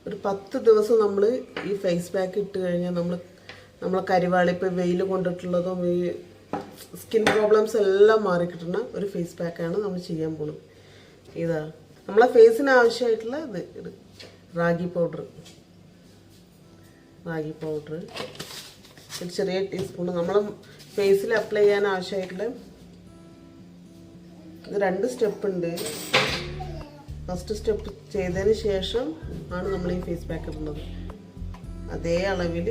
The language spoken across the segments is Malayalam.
ഒരു 10 ദിവസം നമ്മൾ ഈ ഫേസ് പാക്ക് ഇട്ട് കഴിഞ്ഞാൽ നമ്മളെ കരിവാളി ഇപ്പോൾ വെയിൽ കൊണ്ടിട്ടുള്ളതും ഈ സ്കിൻ പ്രോബ്ലംസ് എല്ലാം മാറി കിട്ടുന്ന ഒരു ഫേസ് പാക്കാണ് നമ്മൾ ചെയ്യാൻ പോകുന്നത്. ഇതാ നമ്മളെ ഫേസിന് ആവശ്യമായിട്ടുള്ള ഇത് റാഗി പൗഡർ ഒരു ചെറിയ ടീസ്പൂൺ നമ്മൾ ഫേസിൽ അപ്ലൈ ചെയ്യാൻ ആവശ്യമായിട്ടുള്ള ഇത് 2 സ്റ്റെപ്പ് ഉണ്ട്. ഫസ്റ്റ് സ്റ്റെപ്പ് ചെയ്തതിന് ശേഷം ആണ് നമ്മൾ ഈ ഫേസ് പാക്ക് ഇടുന്നത്. അതേ അളവിൽ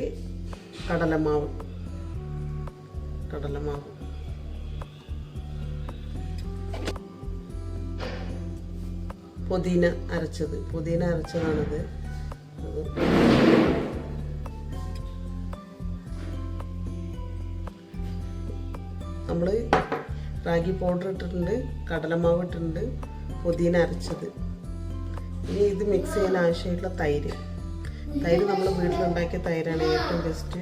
കടലമാവ് പുതിന അരച്ചതാണിത്. നമ്മൾ റാഗി പൗഡർ ഇട്ടിട്ടുണ്ട്, കടലമാവ് ഇട്ടിട്ടുണ്ട്, പുതിന അരച്ചത്. ഇനി ഇത് മിക്സ് ചെയ്യാൻ ആവശ്യമായിട്ടുള്ള തൈര് നമ്മൾ വീട്ടിലുണ്ടാക്കിയ തൈരാണ് ഏറ്റവും ബെസ്റ്റ്.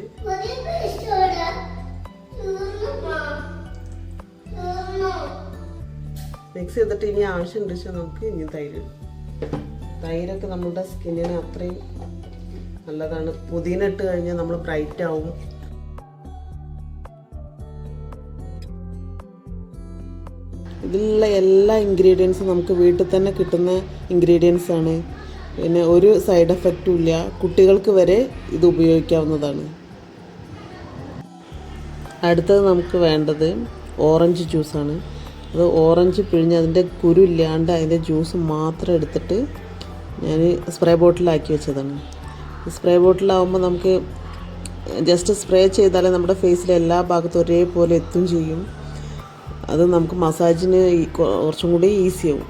മിക്സ് ചെയ്തിട്ട് ഇനി ആവശ്യമുണ്ട് വെച്ചാൽ നമുക്ക് ഇനി തൈരൊക്കെ നമ്മുടെ സ്കിന്നിന് അത്രയും നല്ലതാണ്. പുതിന ഇട്ട് കഴിഞ്ഞാൽ നമ്മൾ ബ്രൈറ്റ് ആവും. ഇതിലുള്ള എല്ലാ ഇൻഗ്രീഡിയൻസും നമുക്ക് വീട്ടിൽ തന്നെ കിട്ടുന്ന ഇൻഗ്രീഡിയൻസ് ആണ്. പിന്നെ ഒരു സൈഡ് എഫക്റ്റും ഇല്ല. കുട്ടികൾക്ക് വരെ ഇത് ഉപയോഗിക്കാവുന്നതാണ്. അടുത്തത് നമുക്ക് വേണ്ടത് ഓറഞ്ച് ജ്യൂസാണ്. അത് ഓറഞ്ച് പിഴിഞ്ഞ് അതിൻ്റെ കുരു ഇല്ലാണ്ട് അതിൻ്റെ ജ്യൂസ് മാത്രം എടുത്തിട്ട് ഞാൻ സ്പ്രേ ബോട്ടിലാക്കി വെച്ചതാണ്. സ്പ്രേ ബോട്ടിലാവുമ്പോൾ നമുക്ക് ജസ്റ്റ് സ്പ്രേ ചെയ്താലേ നമ്മുടെ ഫേസിലെ എല്ലാ ഭാഗത്തും ഒരേപോലെ എത്തും ചെയ്യും. അത് നമുക്ക് മസാജിന് കുറച്ചും കൂടി ഈസിയാവും.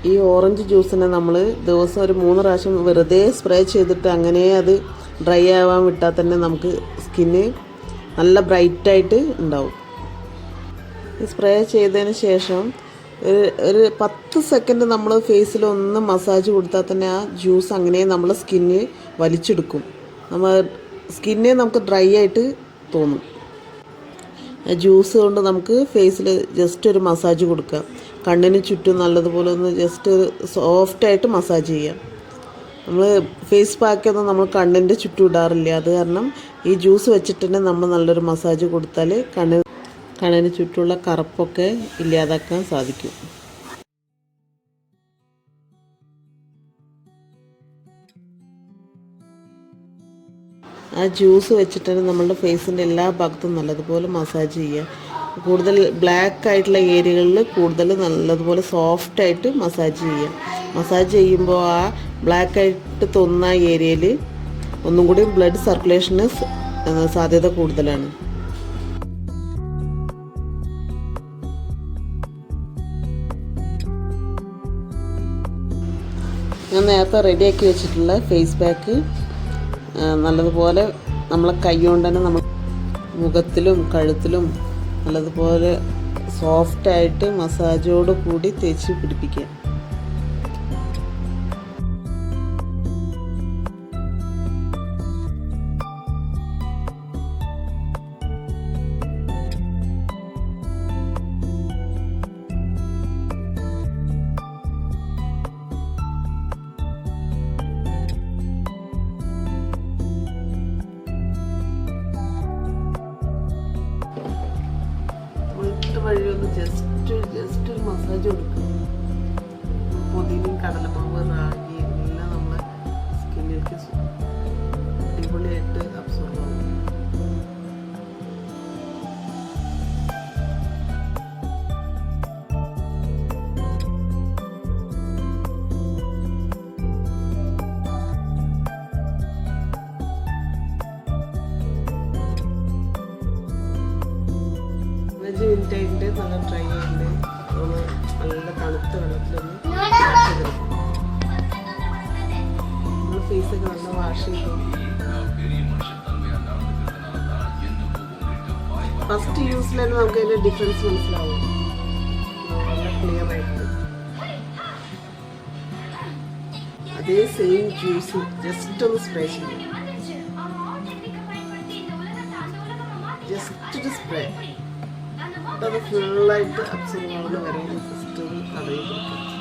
ഈ ഓറഞ്ച് ജ്യൂസിനെ നമ്മൾ ദിവസം ഒരു 3 പ്രാവശ്യം വെറുതെ സ്പ്രേ ചെയ്തിട്ട് അങ്ങനെ അത് ഡ്രൈ ആവാൻ വിട്ടാൽ തന്നെ നമുക്ക് സ്കിന്ന് നല്ല ബ്രൈറ്റായിട്ട് ഉണ്ടാവും. സ്പ്രേ ചെയ്തതിന് ശേഷം ഒരു 10 സെക്കൻഡ് നമ്മൾ ഫേസിൽ ഒന്ന് മസാജ് കൊടുത്താൽ തന്നെ ആ ജ്യൂസ് അങ്ങനെ നമ്മളെ സ്കിന്ന് വലിച്ചെടുക്കും. സ്കിന്നെ നമുക്ക് ഡ്രൈ ആയിട്ട് തോന്നും. ജ്യൂസ് കൊണ്ട് നമുക്ക് ഫേസിൽ ജസ്റ്റ് ഒരു മസാജ് കൊടുക്കാം. കണ്ണിന് ചുറ്റും നല്ലതുപോലെ ഒന്ന് ജസ്റ്റ് ഒരു സോഫ്റ്റായിട്ട് മസാജ് ചെയ്യാം. നമ്മൾ ഫേസ് പാക്കൊന്നും നമ്മൾ കണ്ണിൻ്റെ ചുറ്റും ഇടാറില്ല. അത് കാരണം ഈ ജ്യൂസ് വെച്ചിട്ട് തന്നെ നമ്മൾ നല്ലൊരു മസാജ് കൊടുത്താൽ കണ്ണിന് ചുറ്റുമുള്ള കറുപ്പൊക്കെ ഇല്ലാതാക്കാൻ സാധിക്കും. ആ ജ്യൂസ് വെച്ചിട്ട് നമ്മളുടെ ഫേസിൻ്റെ എല്ലാ ഭാഗത്തും നല്ലതുപോലെ മസാജ് ചെയ്യുക. കൂടുതൽ ബ്ലാക്ക് ആയിട്ടുള്ള ഏരിയകളിൽ കൂടുതൽ നല്ലതുപോലെ സോഫ്റ്റായിട്ട് മസാജ് ചെയ്യുക. മസാജ് ചെയ്യുമ്പോൾ ആ ബ്ലാക്ക് ആയിട്ട് തോന്നുന്ന ഏരിയയിൽ ഒന്നും കൂടി ബ്ലഡ് സർക്കുലേഷന് സാധ്യത കൂടുതലാണ്. ഞാൻ നേരത്തെ റെഡിയാക്കി വെച്ചിട്ടുള്ള ഫേസ് പാക്ക് നല്ലതുപോലെ നമ്മളെ കൈ കൊണ്ട് തന്നെ നമ്മൾ മുഖത്തിലും കഴുത്തിലും നല്ലതുപോലെ സോഫ്റ്റായിട്ട് മസാജോട് കൂടി തേച്ച് പിടിപ്പിക്കുക. വഴി ഒന്ന് ജസ്റ്റ് ഒരു മസാജ് കൊടുക്കുക. പുതിനയും കടലമാവ് റാഗി എല്ലാം നമ്മളെ സ്കിന്നിലേക്ക് അടിപൊളിയായിട്ട് അബ്സോർബ് ആവും. മിനിറ്റ് ആയിട്ട് നല്ല ഡ്രൈ ആയിട്ട് നല്ല തണുത്ത വെള്ളത്തിലൊന്ന് നമ്മൾ ഫേസൊക്കെ നല്ല വാഷ് ചെയ്തു. ഫസ്റ്റ് യൂസിൽ തന്നെ നമുക്ക് അതിൻ്റെ ഡിഫറൻസ് മനസ്സിലാവും. നല്ല ക്ലിയർ ആയിട്ട് അതേ സെയിം ജ്യൂസ് ജസ്റ്റ് ഒന്ന് സ്പ്രേ ചെയ്യും. ജസ്റ്റ് ഒരു സ്പ്രേ അത് ഫുള്ളായിട്ട് അബ്സോർബ് ആവുന്ന വരെ ജസ്റ്റ് ഒന്ന് തടവി കൊടുക്കും.